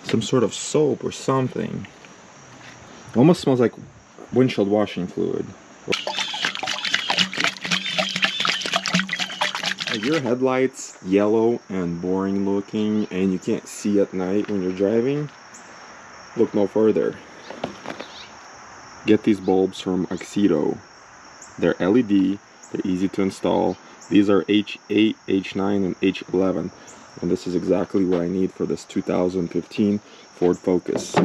some sort of soap or something. Almost smells like windshield washing fluid. Are your headlights yellow and boring looking and you can't see at night when you're driving? Look no further. Get these bulbs from AUXITO. They're LED, they're easy to install. These are H8, H9, and H11. And this is exactly what I need for this 2015 Ford Focus.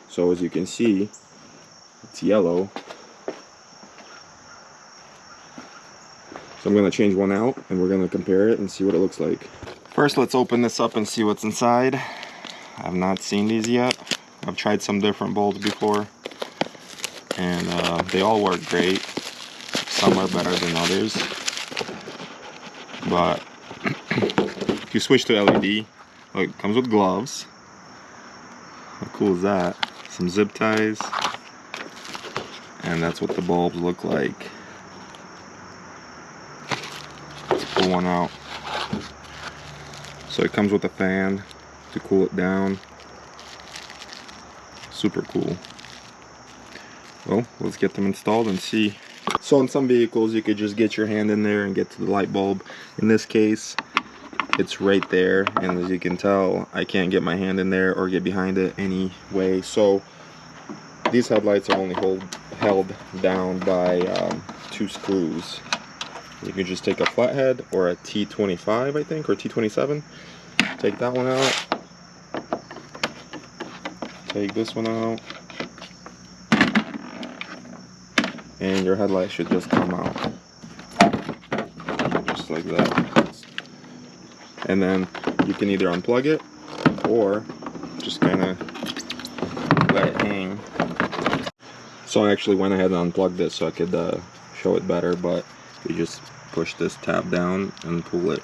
So as you can see, it's yellow. So I'm going to change one out and we're going to compare it and see what it looks like. First, let's open this up and see what's inside. I've not seen these yet. I've tried some different bulbs before and they all work great. Some are better than others. But if you switch to LED, look, it comes with gloves. How cool is that? Some zip ties. And that's what the bulbs look like. Let's pull one out. So it comes with a fan to cool it down. Super cool. Well, let's get them installed and see. So in some vehicles you could just get your hand in there and get to the light bulb. In this case, it's right there, and as you can tell, I can't get my hand in there or get behind it anyway. So these headlights are only held down by 2 screws. You can just take a flathead or a T25, I think, or T27. Take that one out. Take this one out. And your headlight should just come out. Just like that. And then you can either unplug it or just kind of let it hang. So I actually went ahead and unplugged this so I could show it better, but you just push this tab down and pull it.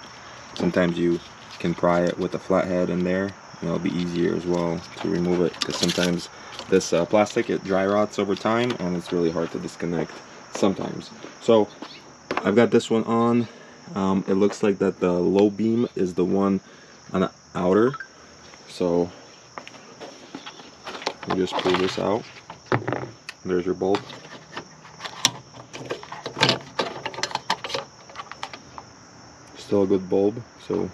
Sometimes you can pry it with a flathead in there, and it'll be easier as well to remove it, because sometimes this plastic, it dry rots over time and it's really hard to disconnect sometimes. So I've got this one on. It looks like that the low beam is the one on the outer. So you just pull this out. There's your bulb. Still a good bulb, so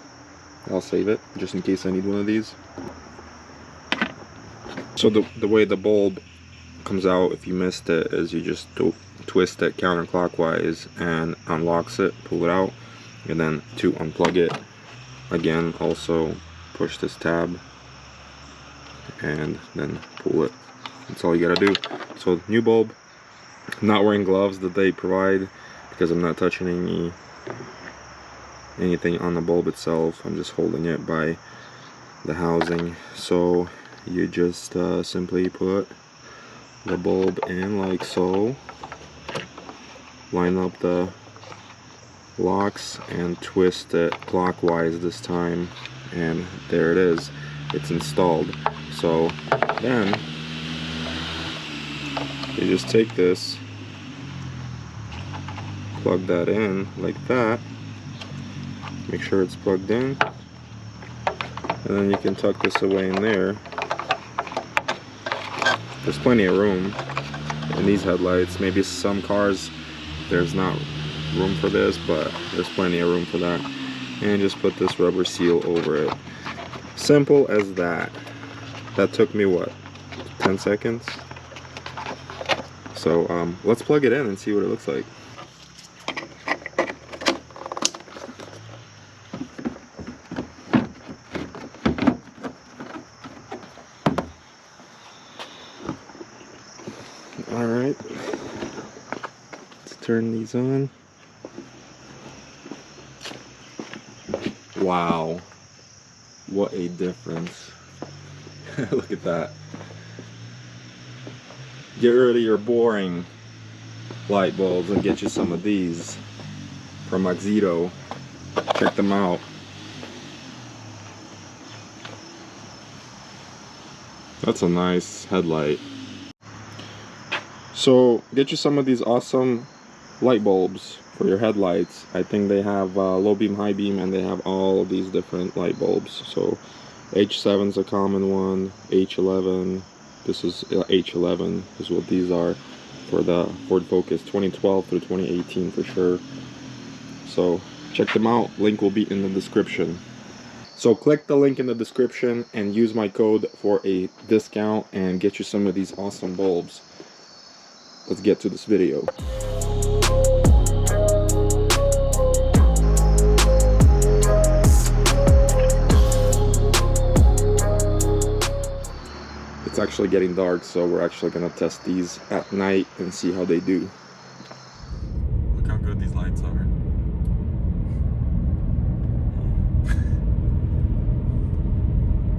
I'll save it just in case I need one of these. So the way the bulb comes out, if you missed it, is you just twist it counterclockwise and unlocks it, pull it out, and then to unplug it, again, also push this tab and then pull it. That's all you gotta do. So new bulb. I'm not wearing gloves that they provide because I'm not touching anything on the bulb itself. I'm just holding it by the housing. So you just simply put the bulb in like so, line up the locks and twist it clockwise this time, and there it is, it's installed. So then you just take this, plug that in like that, make sure it's plugged in, and then you can tuck this away in there. There's plenty of room in these headlights. Maybe some cars there's not room for this, but there's plenty of room for that. And just put this rubber seal over it. Simple as that. That took me what, 10 seconds? So let's plug it in and see what it looks like. Alright, let's turn these on. Wow, what a difference. Look at that. Get rid of your boring light bulbs and get you some of these from AUXITO. Check them out. That's a nice headlight. So get you some of these awesome light bulbs for your headlights. I think they have low beam, high beam, and they have all of these different light bulbs. So H7 is a common one. H11. This is H11 is what these are for the Ford Focus 2012 through 2018 for sure. So check them out. Link will be in the description. So click the link in the description and use my code for a discount and get you some of these awesome bulbs. Let's get to this video. It's actually getting dark, so we're actually gonna test these at night and see how they do. Look how good these lights are.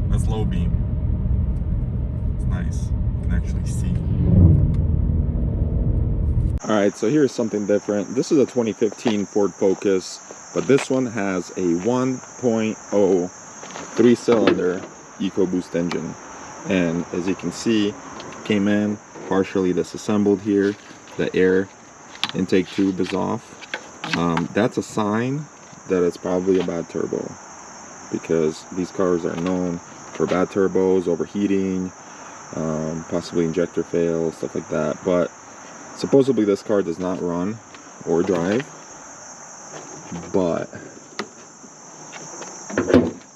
That's low beam. It's nice. You can actually see. Alright, so here's something different. This is a 2015 Ford Focus, but this one has a 1.0 3-cylinder EcoBoost engine. And as you can see, came in partially disassembled here. The air intake tube is off. That's a sign that it's probably a bad turbo, because these cars are known for bad turbos, overheating, possibly injector fail, stuff like that. But supposedly this car does not run or drive. But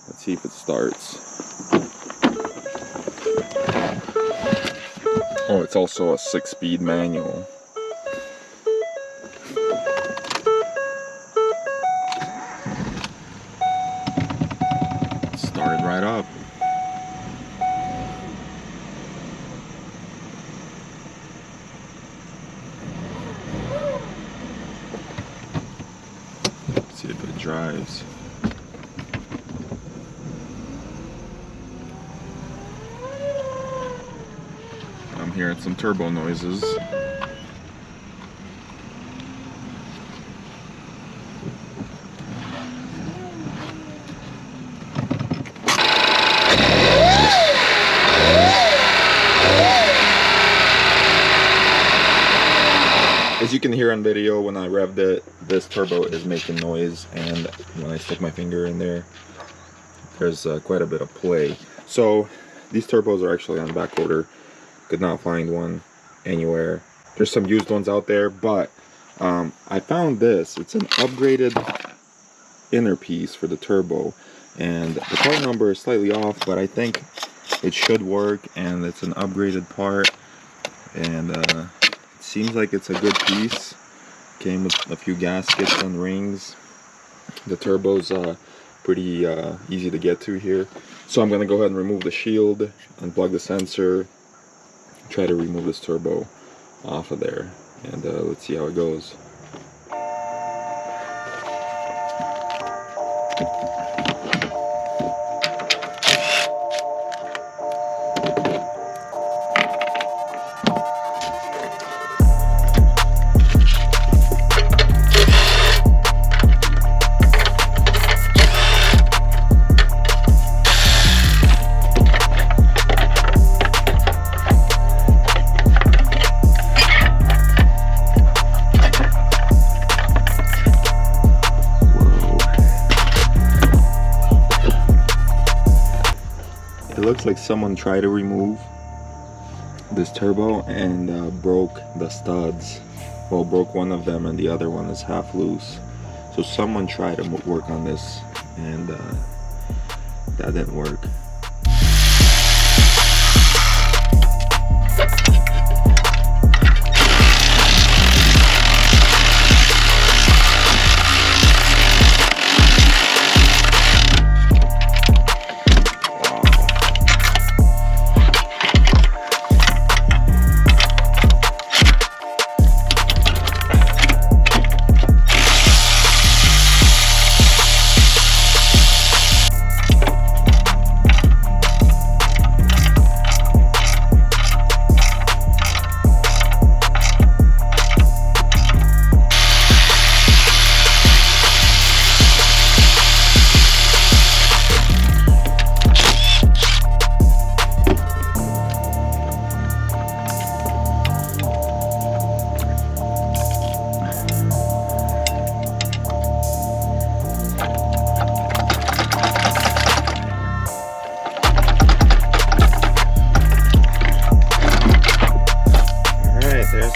let's see if it starts. Oh, it's also a 6-speed manual. Started right up. Let's see if it drives. I'm hearing some turbo noises. As you can hear on video, when I revved it, this turbo is making noise, and when I stick my finger in there, there's quite a bit of play. So these turbos are actually on back order. Could not find one anywhere. There's some used ones out there, but I found this. It's an upgraded inner piece for the turbo, and the part number is slightly off, but I think it should work, and it's an upgraded part, and it seems like it's a good piece. Came with a few gaskets and rings. The turbo's pretty easy to get to here, so I'm gonna go ahead and remove the shield, unplug the sensor, try to remove this turbo off of there, and let's see how it goes. It looks like someone tried to remove this turbo and broke the studs. Well, broke one of them and the other one is half loose. So someone tried to work on this, and that didn't work.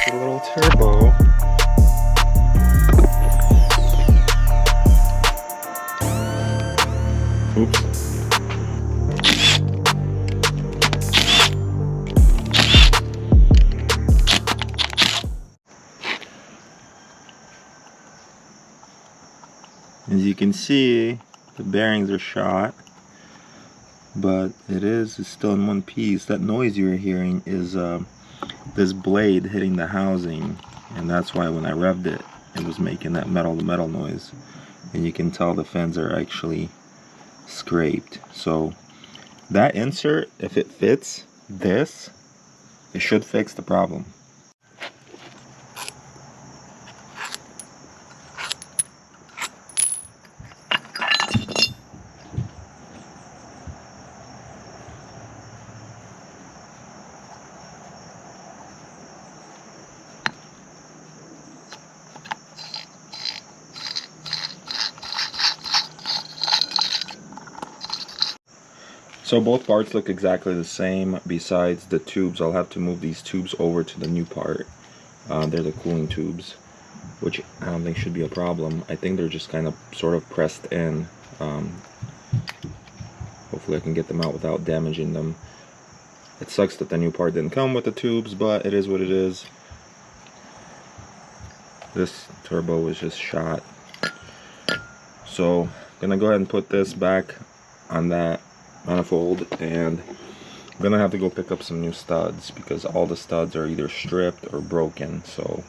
the little turbo. Oops. As you can see, the bearings are shot, but it's still in one piece. That noise you were hearing is this blade hitting the housing, and that's why when I revved it, it was making that metal to metal noise. And you can tell the fins are actually scraped. So that insert, if it fits this, it should fix the problem. So both parts look exactly the same besides the tubes. I'll have to move these tubes over to the new part. They're the cooling tubes, which I don't think should be a problem. I think they're just kind of sort of pressed in. Hopefully I can get them out without damaging them. It sucks that the new part didn't come with the tubes, but it is what it is. This turbo was just shot. So I'm gonna go ahead and put this back on that manifold, and I'm gonna have to go pick up some new studs because all the studs are either stripped or broken. So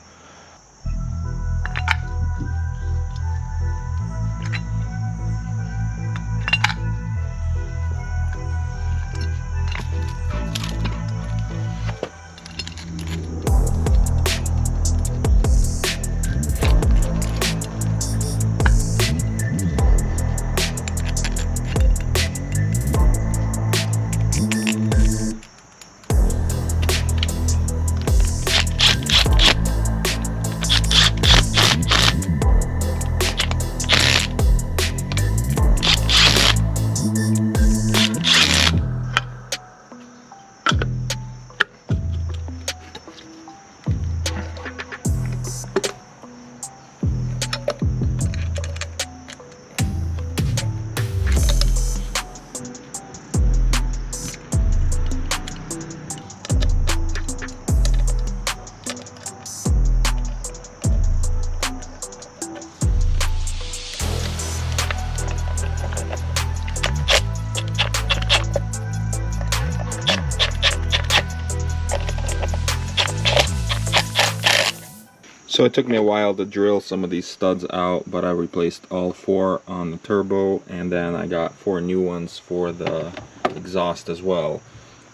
it took me a while to drill some of these studs out, but I replaced all 4 on the turbo, and then I got 4 new ones for the exhaust as well.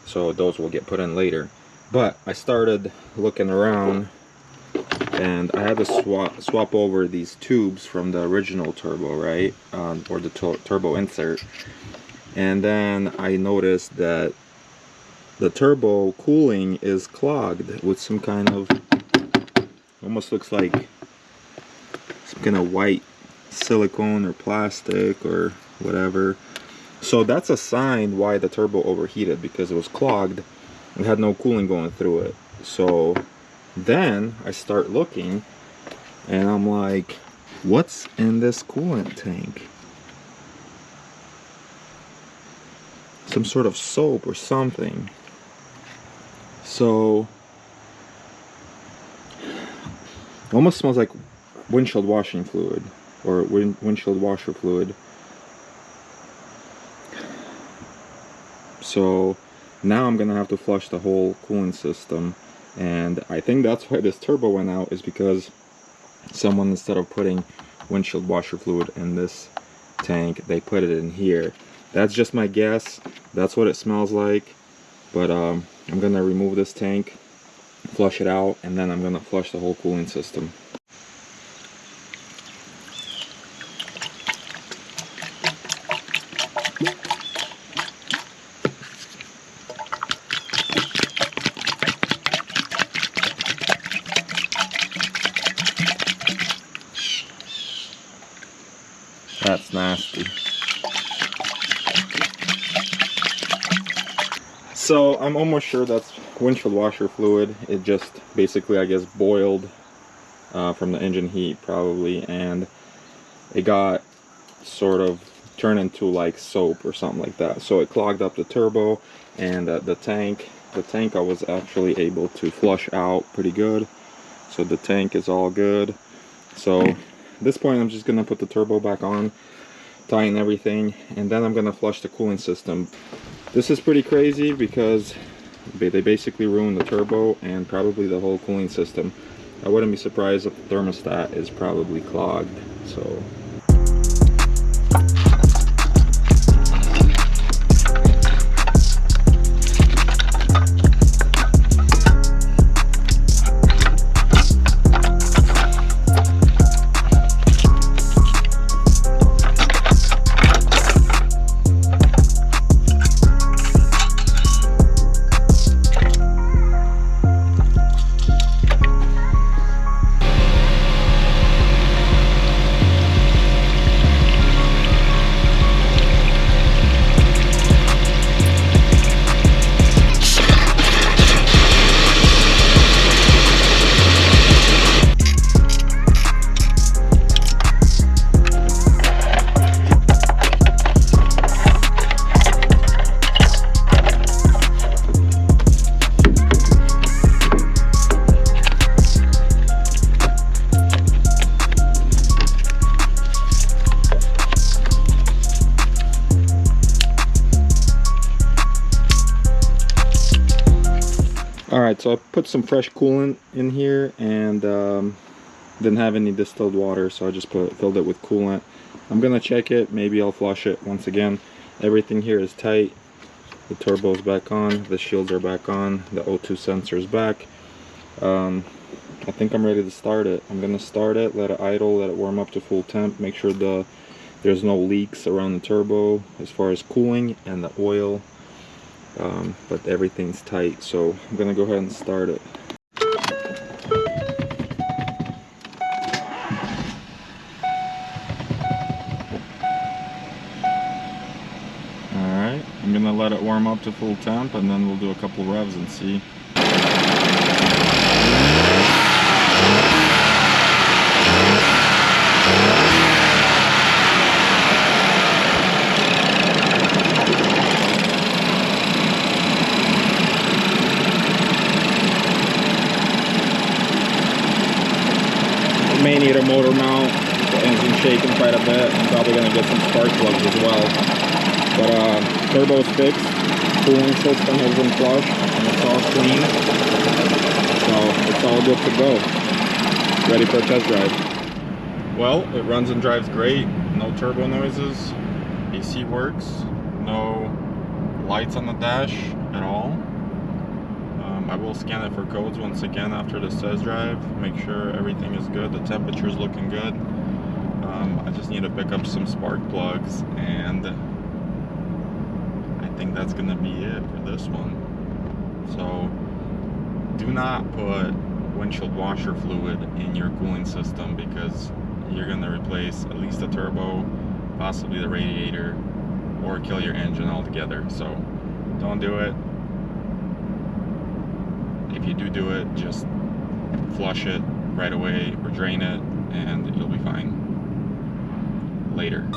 So those will get put in later. But I started looking around, and I had to swap over these tubes from the original turbo, right? Or the turbo insert. And then I noticed that the turbo cooling is clogged with some kind of, almost looks like some kind of white silicone or plastic or whatever. So that's a sign why the turbo overheated, because it was clogged and had no cooling going through it. So then I start looking, and I'm like, what's in this coolant tank? Some sort of soap or something. So it almost smells like windshield washing fluid, or windshield washer fluid. So now I'm gonna have to flush the whole cooling system, and I think that's why this turbo went out, is because someone, instead of putting windshield washer fluid in this tank, they put it in here. That's just my guess. That's what it smells like. But I'm gonna remove this tank, flush it out, and then I'm gonna flush the whole cooling system. So I'm almost sure that's windshield washer fluid. It just basically, I guess, boiled from the engine heat probably, and it got sort of turned into like soap or something like that. So it clogged up the turbo, and the tank I was actually able to flush out pretty good. So the tank is all good. So at this point I'm just gonna put the turbo back on, tighten everything, and then I'm gonna flush the cooling system. This is pretty crazy because they basically ruined the turbo and probably the whole cooling system. I wouldn't be surprised if the thermostat is probably clogged. So alright, so I put some fresh coolant in here, and didn't have any distilled water, so I just filled it with coolant. I'm gonna check it, maybe I'll flush it once again. Everything here is tight. The turbo's back on, the shields are back on, the O2 sensor is back. I think I'm ready to start it. I'm gonna start it, let it idle, let it warm up to full temp, make sure there's no leaks around the turbo as far as cooling and the oil. But everything's tight, so I'm gonna go ahead and start it. Alright, I'm gonna let it warm up to full temp, and then we'll do a couple revs and see. May need a motor mount. The engine's shaking quite a bit. I'm probably going to get some spark plugs as well. But turbo's fixed, cooling system has been flushed, and it's all clean. So it's all good to go. Ready for a test drive. Well, it runs and drives great. No turbo noises. AC works. No lights on the dash at all. I will scan it for codes once again after this test drive, make sure everything is good, the temperature is looking good. I just need to pick up some spark plugs, and I think that's going to be it for this one. So do not put windshield washer fluid in your cooling system, because you're going to replace at least the turbo, possibly the radiator, or kill your engine altogether. So don't do it. If you do it, just flush it right away or drain it, and you'll be fine later.